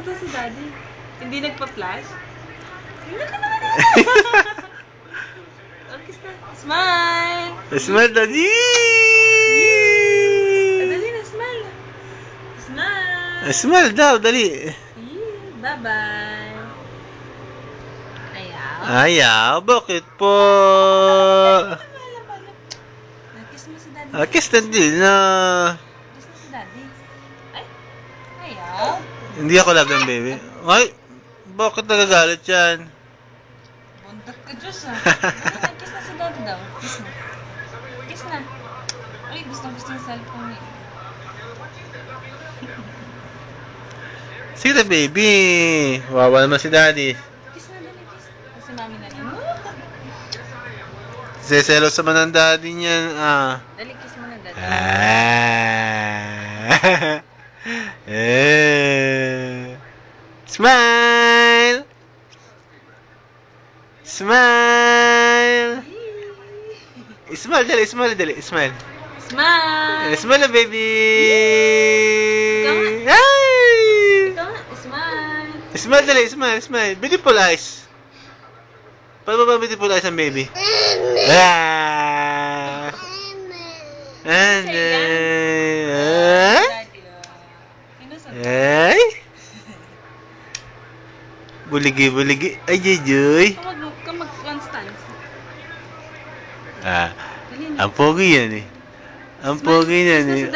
to si Daddy. Hindi nagpa-flash? Tingnan ka naman kiss na. Smile! Smile, Daddy! Dali na, smile. Smile! Smile daw, dali. Bye-bye. Ayaw. Ayaw, bakit po? Kiss mo si Daddy. Kiss na din na. Kiss mo si Daddy. Ay, ayaw. Hindi ako love ng baby. Ay, bakit nagagalit yan? Buntot ka, Diyos ah. Kiss na si Daddy daw. Kiss na. Kiss na. Ay, gusto yung cellphone niya. Sige na, baby. Wawa naman si Daddy. Kiss na, dali, kiss. Kasi mami na lang. Seselos naman ang daddy niyan. Dali, kiss mo na, Daddy. Smile! Smile! Smile, dali, smile, dali, smile. Smile! Smile na, baby! Ikaw nga. Ay! Ikaw nga, smile! Smile, dali, smile, smile. Beautiful eyes. Paano ba beautiful eyes ang baby? Ah! Daddy, Kinusan. Ay! Buligi, buligi. Ay, Joy. Ka mag-one stance. Dali na. Ang pogi yan eh. Ang pogi yan eh.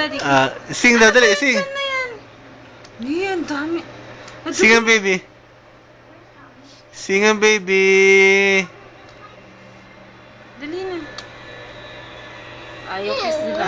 Sing daw, dali, sing. Saan na yan? Yan, dami. Sing ang baby. Sing ang baby. Dali na. Ayaw kiss nila.